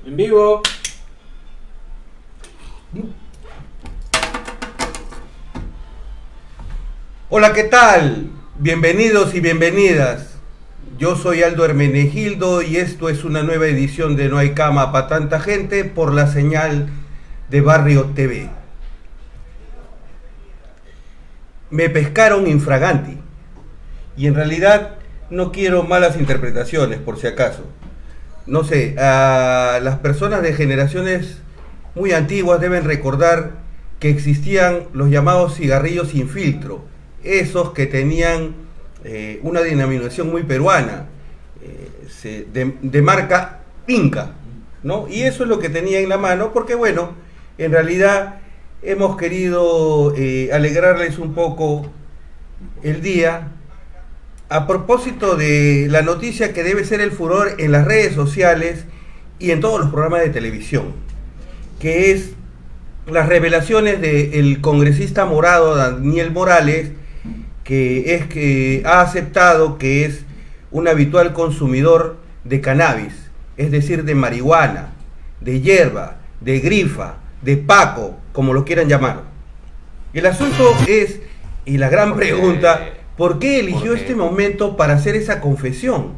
En vivo. Hola, ¿qué tal? Bienvenidos y bienvenidas. Yo soy Aldo Hermenegildo y esto es una nueva edición de No hay cama para tanta gente por la señal de Barrio TV. Me pescaron infraganti y en realidad no quiero malas interpretaciones por si acaso. No sé, a las personas de generaciones muy antiguas deben recordar que existían los llamados cigarrillos sin filtro, esos que tenían una denominación muy peruana, de marca Inca, ¿no? Y eso es lo que tenía en la mano, porque bueno, en realidad hemos querido alegrarles un poco el día, a propósito de la noticia que debe ser el furor en las redes sociales y en todos los programas de televisión, que es las revelaciones del congresista morado Daniel Morales, que ha aceptado que es un habitual consumidor de cannabis, es decir, de marihuana, de hierba, de grifa, de paco, como lo quieran llamar. El asunto es, y la gran pregunta, ¿por qué eligió este momento para hacer esa confesión?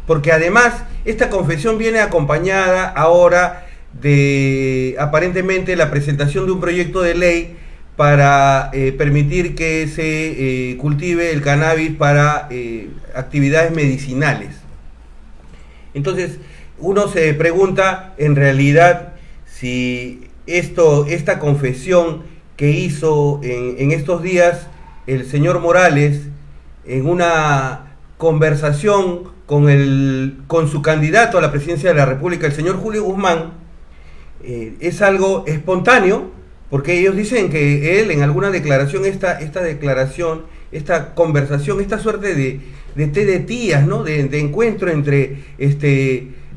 Porque además esta confesión viene acompañada ahora de aparentemente la presentación de un proyecto de ley para permitir que se cultive el cannabis para actividades medicinales. Entonces uno se pregunta en realidad si esta confesión que hizo en estos días el señor Morales en una conversación con su candidato a la presidencia de la República, el señor Julio Guzmán, es algo espontáneo, porque ellos dicen que él en alguna declaración, esta conversación, esta suerte de té de tías, ¿no? de encuentro entre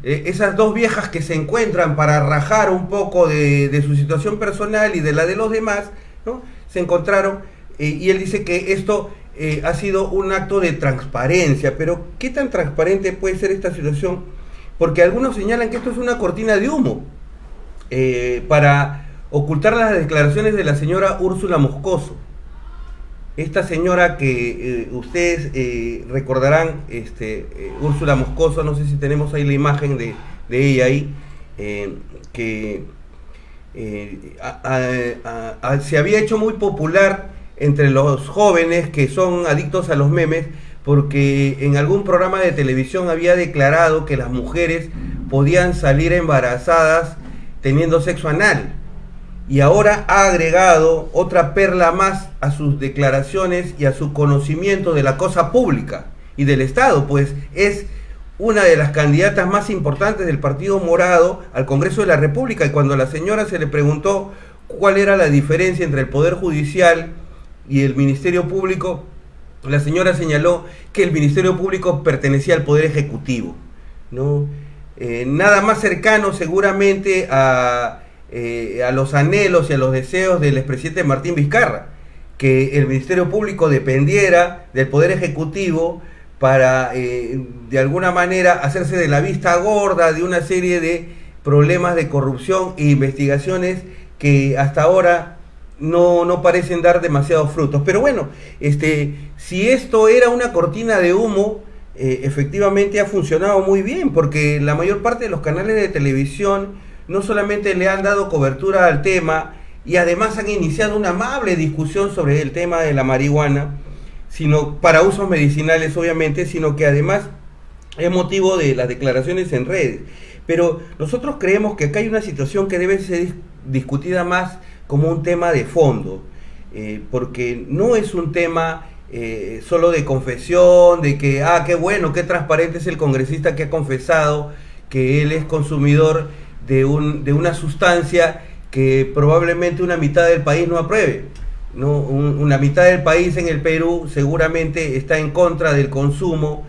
esas dos viejas que se encuentran para rajar un poco de su situación personal y de la de los demás, ¿no? Se encontraron. Y él dice que esto ha sido un acto de transparencia, pero ¿qué tan transparente puede ser esta situación? Porque algunos señalan que esto es una cortina de humo para ocultar las declaraciones de la señora Úrsula Moscoso. Esta señora que ustedes recordarán, Úrsula Moscoso, no sé si tenemos ahí la imagen de ella ahí, que se había hecho muy popular entre los jóvenes que son adictos a los memes, porque en algún programa de televisión había declarado que las mujeres podían salir embarazadas teniendo sexo anal, y ahora ha agregado otra perla más a sus declaraciones y a su conocimiento de la cosa pública y del Estado, pues es una de las candidatas más importantes del Partido Morado al Congreso de la República, y cuando a la señora se le preguntó cuál era la diferencia entre el Poder Judicial y el Ministerio Público, la señora señaló que el Ministerio Público pertenecía al Poder Ejecutivo, ¿no? Nada más cercano seguramente a los anhelos y a los deseos del expresidente Martín Vizcarra, que el Ministerio Público dependiera del Poder Ejecutivo para de alguna manera hacerse de la vista gorda de una serie de problemas de corrupción e investigaciones que hasta ahora no parecen dar demasiados frutos. Pero bueno, si esto era una cortina de humo, efectivamente ha funcionado muy bien, porque la mayor parte de los canales de televisión no solamente le han dado cobertura al tema, y además han iniciado una amable discusión sobre el tema de la marihuana, sino para usos medicinales obviamente, sino que además es motivo de las declaraciones en redes. Pero nosotros creemos que acá hay una situación que debe ser discutida más como un tema de fondo, porque no es un tema solo de confesión, de que, qué bueno, qué transparente es el congresista que ha confesado que él es consumidor de una sustancia que probablemente una mitad del país no apruebe. ¿no? Una mitad del país en el Perú seguramente está en contra del consumo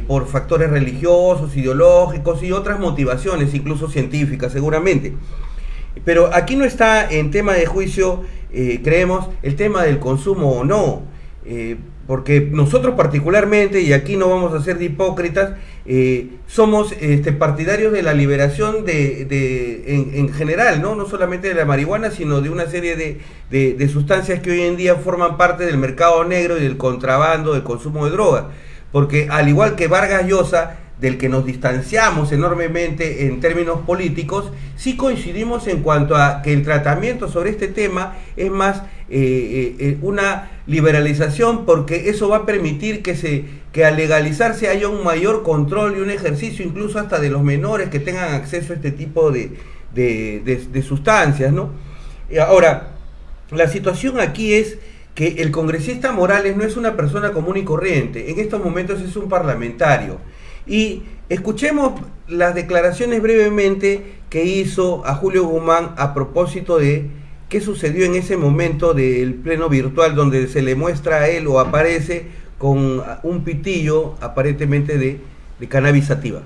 por factores religiosos, ideológicos y otras motivaciones, incluso científicas seguramente. Pero aquí no está en tema de juicio, creemos, el tema del consumo o no, porque nosotros particularmente, y aquí no vamos a ser de hipócritas, somos partidarios de la liberación en general, ¿no? No solamente de la marihuana, sino de una serie de sustancias que hoy en día forman parte del mercado negro y del contrabando, del consumo de drogas. Porque al igual que Vargas Llosa, del que nos distanciamos enormemente en términos políticos, sí coincidimos en cuanto a que el tratamiento sobre este tema es más una liberalización, porque eso va a permitir que al legalizarse haya un mayor control y un ejercicio incluso hasta de los menores que tengan acceso a este tipo de sustancias, ¿no? Ahora, la situación aquí es que el congresista Morales no es una persona común y corriente, en estos momentos es un parlamentario. Y escuchemos las declaraciones brevemente que hizo a Julio Guzmán a propósito de qué sucedió en ese momento del pleno virtual, donde se le muestra a él o aparece con un pitillo aparentemente de cannabis sativa.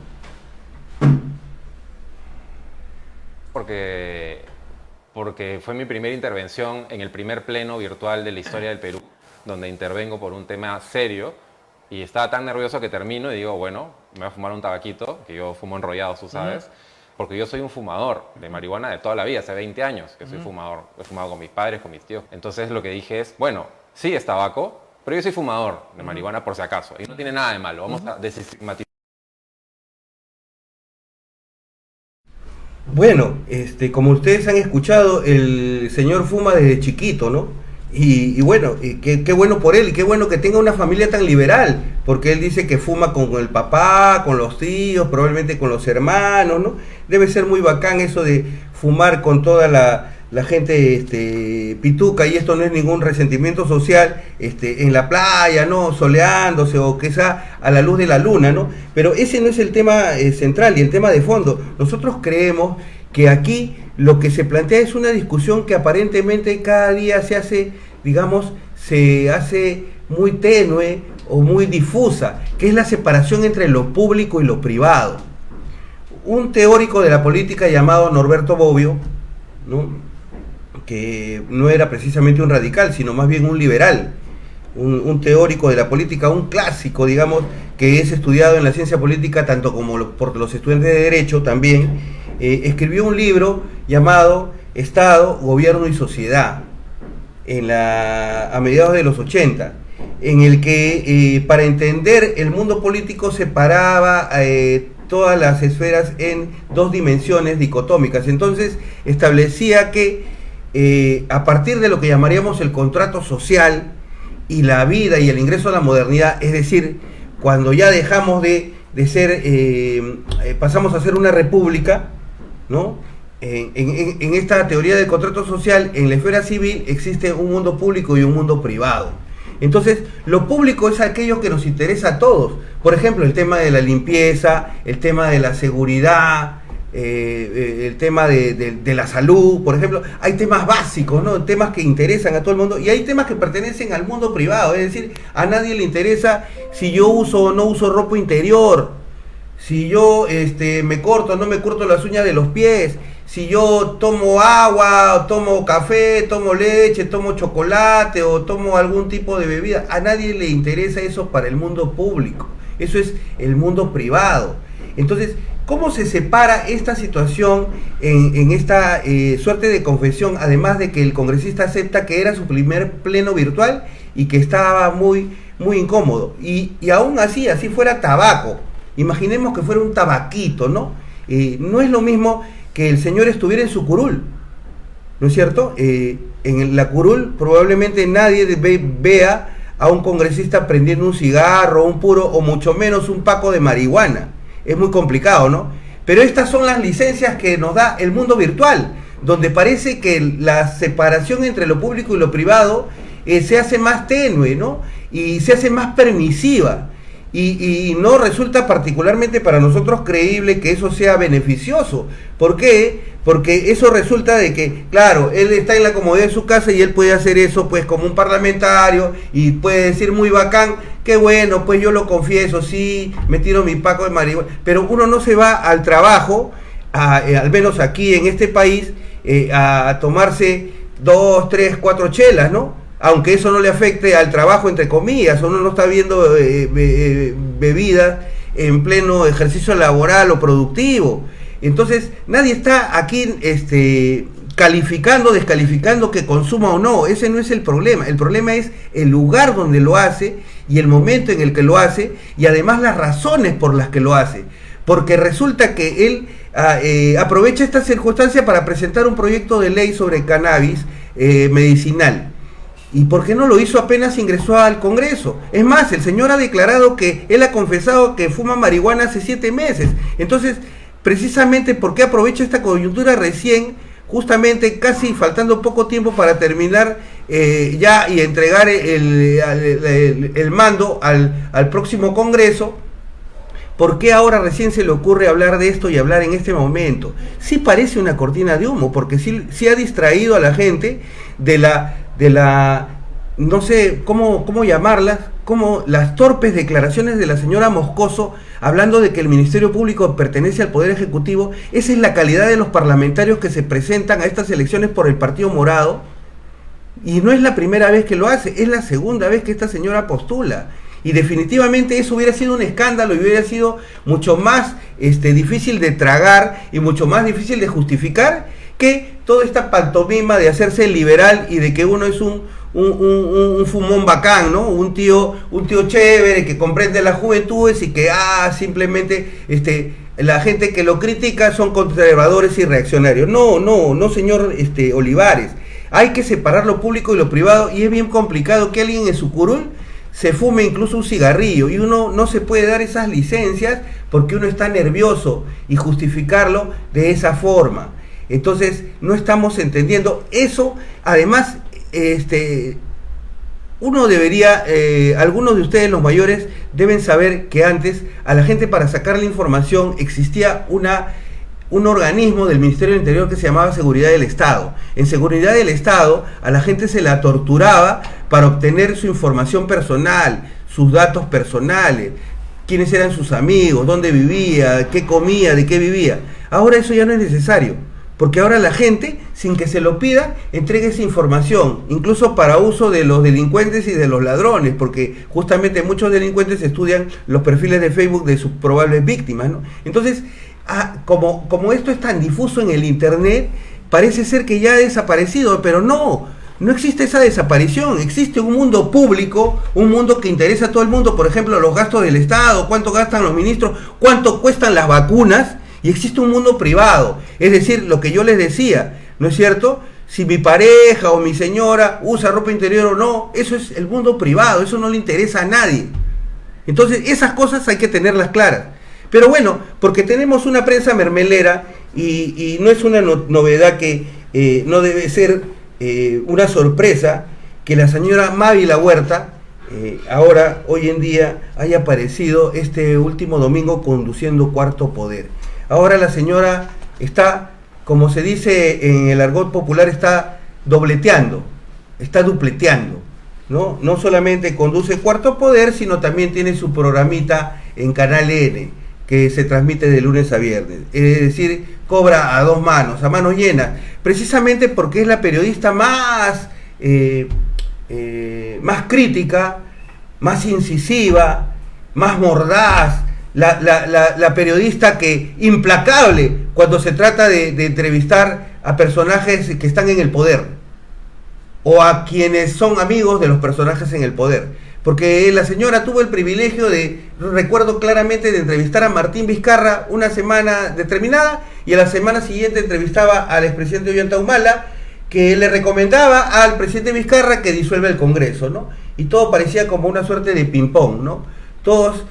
Porque fue mi primera intervención en el primer pleno virtual de la historia del Perú, donde intervengo por un tema serio, y estaba tan nervioso que termino y digo, bueno, me voy a fumar un tabaquito, que yo fumo enrollado, tú sabes, porque yo soy un fumador de marihuana de toda la vida, hace 20 años que soy fumador, he fumado con mis padres, con mis tíos. Entonces lo que dije es, bueno, sí es tabaco, pero yo soy fumador de marihuana por si acaso, y no tiene nada de malo, vamos a desestigmatizar. Bueno, como ustedes han escuchado, el señor fuma desde chiquito, ¿no? Y bueno, qué bueno por él, y qué bueno que tenga una familia tan liberal, porque él dice que fuma con el papá, con los tíos, probablemente con los hermanos, ¿no? Debe ser muy bacán eso de fumar con toda la gente pituca, y esto no es ningún resentimiento social, en la playa, ¿no? Soleándose o quizá a la luz de la luna, ¿no? Pero ese no es el tema central y el tema de fondo. Nosotros creemos que aquí lo que se plantea es una discusión que aparentemente cada día se hace muy tenue o muy difusa, que es la separación entre lo público y lo privado. Un teórico de la política llamado Norberto Bobbio, ¿no?, que no era precisamente un radical, sino más bien un liberal, un teórico de la política, un clásico, digamos, que es estudiado en la ciencia política tanto como por los estudiantes de Derecho también, escribió un libro llamado Estado, Gobierno y Sociedad, a mediados de los 80, en el que para entender el mundo político separaba todas las esferas en dos dimensiones dicotómicas. Entonces establecía que a partir de lo que llamaríamos el contrato social y la vida y el ingreso a la modernidad, es decir, cuando ya dejamos de ser, pasamos a ser una república, ¿no? En esta teoría del contrato social, en la esfera civil existe un mundo público y un mundo privado. Entonces, lo público es aquello que nos interesa a todos. Por ejemplo, el tema de la limpieza, el tema de la seguridad, el tema de la salud, por ejemplo. Hay temas básicos, ¿no? Temas que interesan a todo el mundo, y hay temas que pertenecen al mundo privado. Es decir, a nadie le interesa si yo uso o no uso ropa interior, si yo me corto o no me corto las uñas de los pies, si yo tomo agua, tomo café, tomo leche, tomo chocolate o tomo algún tipo de bebida. A nadie le interesa eso para el mundo público. Eso es el mundo privado. Entonces, ¿cómo se separa esta situación en esta suerte de confesión? Además de que el congresista acepta que era su primer pleno virtual y que estaba muy, muy incómodo. Y aún así fuera tabaco. Imaginemos que fuera un tabaquito, ¿no? No es lo mismo que el señor estuviera en su curul, ¿no es cierto? En la curul probablemente nadie vea a un congresista prendiendo un cigarro, un puro, o mucho menos un paco de marihuana. Es muy complicado, ¿no? Pero estas son las licencias que nos da el mundo virtual, donde parece que la separación entre lo público y lo privado se hace más tenue, ¿no? Y se hace más permisiva. y no resulta particularmente para nosotros creíble que eso sea beneficioso. ¿Por qué? Porque eso resulta de que, claro, él está en la comodidad de su casa y él puede hacer eso pues como un parlamentario y puede decir muy bacán, qué bueno, pues yo lo confieso, sí, me tiro mi paco de marihuana, pero uno no se va al trabajo, al menos aquí en este país, a tomarse 2, 3, 4 chelas, ¿no? Aunque eso no le afecte al trabajo, entre comillas, uno no está viendo bebidas en pleno ejercicio laboral o productivo. Entonces, nadie está aquí calificando, descalificando que consuma o no. Ese no es el problema. El problema es el lugar donde lo hace y el momento en el que lo hace y además las razones por las que lo hace. Porque resulta que él aprovecha esta circunstancia para presentar un proyecto de ley sobre cannabis medicinal. ¿Y por qué no lo hizo apenas ingresó al Congreso? Es más, el señor ha declarado que él ha confesado que fuma marihuana hace 7 meses. Entonces, precisamente, ¿por qué aprovecha esta coyuntura recién, justamente casi faltando poco tiempo para terminar ya y entregar el mando al próximo Congreso? ¿Por qué ahora recién se le ocurre hablar de esto y hablar en este momento? Sí parece una cortina de humo, porque sí ha distraído a la gente de la no sé cómo llamarlas, como las torpes declaraciones de la señora Moscoso, hablando de que el Ministerio Público pertenece al Poder Ejecutivo. Esa es la calidad de los parlamentarios que se presentan a estas elecciones por el Partido Morado, y no es la primera vez que lo hace, es la segunda vez que esta señora postula. Y definitivamente eso hubiera sido un escándalo y hubiera sido mucho más difícil de tragar y mucho más difícil de justificar que toda esta pantomima de hacerse liberal y de que uno es un fumón bacán, ¿no? Un tío chévere que comprende las juventudes y que simplemente la gente que lo critica son conservadores y reaccionarios. No, señor Olivares. Hay que separar lo público y lo privado, y es bien complicado que alguien en su curul se fume incluso un cigarrillo, y uno no se puede dar esas licencias porque uno está nervioso y justificarlo de esa forma. Entonces no estamos entendiendo eso. Además, uno debería, algunos de ustedes los mayores deben saber que antes a la gente, para sacar la información, existía un organismo del Ministerio del Interior que se llamaba Seguridad del Estado. En Seguridad del Estado a la gente se la torturaba para obtener su información personal, sus datos personales, quiénes eran sus amigos, dónde vivía, qué comía, de qué vivía. Ahora eso ya no es necesario, porque ahora la gente, sin que se lo pida, entrega esa información, incluso para uso de los delincuentes y de los ladrones, porque justamente muchos delincuentes estudian los perfiles de Facebook de sus probables víctimas, ¿no? Entonces, como esto es tan difuso en el internet, parece ser que ya ha desaparecido, pero no existe esa desaparición. Existe un mundo público, un mundo que interesa a todo el mundo, por ejemplo, los gastos del Estado, cuánto gastan los ministros, cuánto cuestan las vacunas, y existe un mundo privado, es decir, lo que yo les decía, ¿no es cierto? Si mi pareja o mi señora usa ropa interior o no, eso es el mundo privado, eso no le interesa a nadie. Entonces, esas cosas hay que tenerlas claras. Pero bueno, porque tenemos una prensa mermelera y no es una novedad que no debe ser una sorpresa que la señora Mávila Huerta hoy en día haya aparecido este último domingo conduciendo Cuarto Poder. Ahora la señora está, como se dice en el argot popular, está dobleteando, está dupleteando, ¿no? No solamente conduce Cuarto Poder, sino también tiene su programita en Canal N, que se transmite de lunes a viernes. Es decir, cobra a dos manos, a manos llenas, precisamente porque es la periodista más crítica, más incisiva, más mordaz, la periodista que implacable cuando se trata de entrevistar a personajes que están en el poder o a quienes son amigos de los personajes en el poder. Porque la señora tuvo el privilegio recuerdo claramente, de entrevistar a Martín Vizcarra una semana determinada, y a la semana siguiente entrevistaba al expresidente Ollanta Humala, que le recomendaba al presidente Vizcarra que disuelva el Congreso, ¿no? Y todo parecía como una suerte de ping-pong, ¿no? Todos,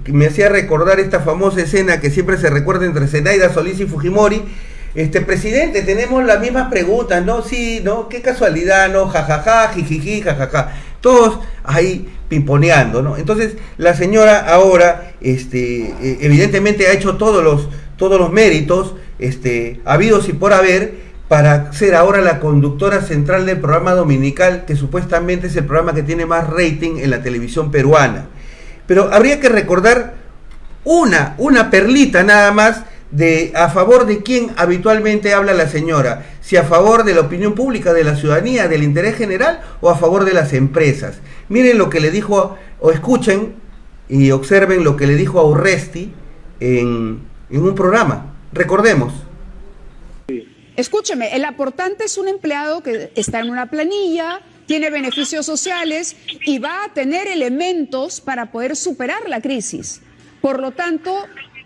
me hacía recordar esta famosa escena que siempre se recuerda entre Zenaida Solís y Fujimori. Presidente, tenemos las mismas preguntas, ¿no? Sí, ¿no? Qué casualidad, ¿no? Jajaja, jijiji, jajaja. Todos ahí pimponeando, ¿no? Entonces, la señora ahora, evidentemente ha hecho todos los méritos, habidos y por haber, para ser ahora la conductora central del programa dominical, que supuestamente es el programa que tiene más rating en la televisión peruana. Pero habría que recordar una perlita nada más de a favor de quién habitualmente habla la señora, si a favor de la opinión pública, de la ciudadanía, del interés general, o a favor de las empresas. Miren lo que le dijo, o escuchen y observen lo que le dijo a Urresti en un programa. Recordemos. Escúcheme, el aportante es un empleado que está en una planilla, tiene beneficios sociales y va a tener elementos para poder superar la crisis. Por lo tanto,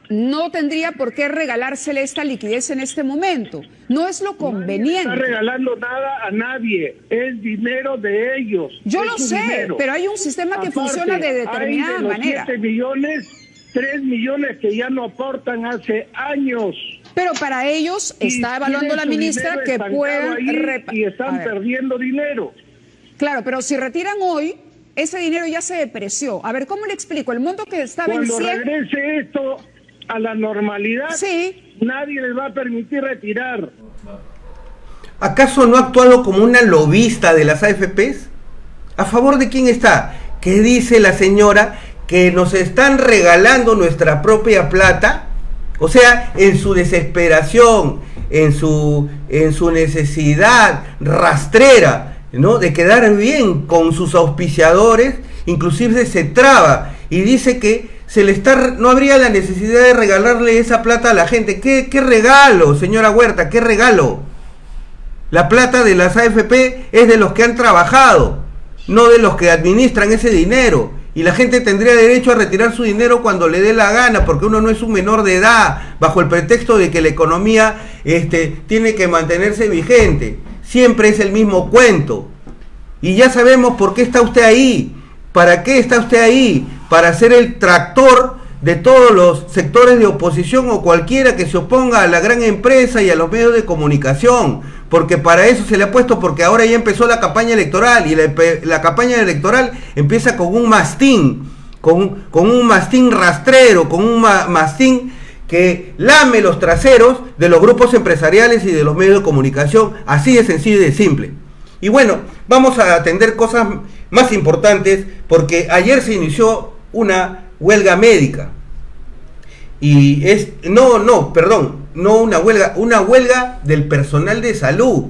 no tendría por qué regalársele esta liquidez en este momento. No es lo conveniente. No está regalando nada a nadie, es dinero de ellos. Yo lo sé, dinero. Pero hay un sistema que funciona de determinada manera. 7 millones, 3 millones que ya no aportan hace años. Pero para ellos está evaluando la ministra que puedan y están perdiendo dinero. Claro, pero si retiran hoy, ese dinero ya se depreció. A ver, ¿cómo le explico? El monto que está venciendo... Cuando regrese esto a la normalidad, sí, nadie les va a permitir retirar. ¿Acaso no ha actuado como una lobista de las AFPs? ¿A favor de quién está? ¿Qué dice la señora? Que nos están regalando nuestra propia plata. O sea, en su desesperación, en su necesidad rastrera, ¿no?, de quedar bien con sus auspiciadores, inclusive se traba y dice que no habría la necesidad de regalarle esa plata a la gente. ¿Qué regalo, señora Huerta? ¿Qué regalo? La plata de las AFP es de los que han trabajado, no de los que administran ese dinero. Y la gente tendría derecho a retirar su dinero cuando le dé la gana, porque uno no es un menor de edad, bajo el pretexto de que la economía tiene que mantenerse vigente. Siempre es el mismo cuento. Y ya sabemos por qué está usted ahí. ¿Para qué está usted ahí? Para ser el tractor de todos los sectores de oposición o cualquiera que se oponga a la gran empresa y a los medios de comunicación, porque para eso se le ha puesto, porque ahora ya empezó la campaña electoral y la campaña electoral empieza con un mastín, con un mastín rastrero, con un mastín que lame los traseros de los grupos empresariales y de los medios de comunicación, así de sencillo y de simple. Y bueno, vamos a atender cosas más importantes, porque ayer se inició una huelga médica. Y no una huelga del personal de salud,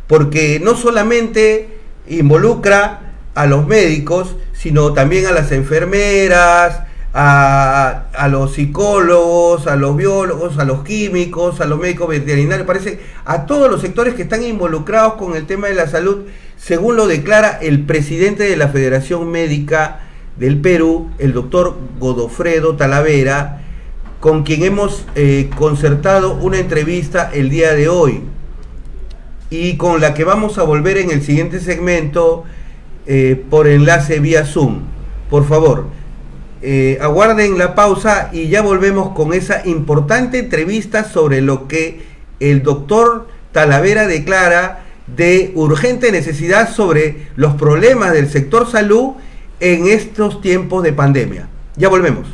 porque no solamente involucra a los médicos, sino también a las enfermeras, a los psicólogos, a los biólogos, a los químicos, a los médicos veterinarios, parece a todos los sectores que están involucrados con el tema de la salud, según lo declara el presidente de la Federación Médica del Perú, el doctor Godofredo Talavera, con quien hemos concertado una entrevista el día de hoy y con la que vamos a volver en el siguiente segmento por enlace vía Zoom. Por favor, aguarden la pausa y ya volvemos con esa importante entrevista sobre lo que el doctor Talavera declara de urgente necesidad sobre los problemas del sector salud en estos tiempos de pandemia. Ya volvemos.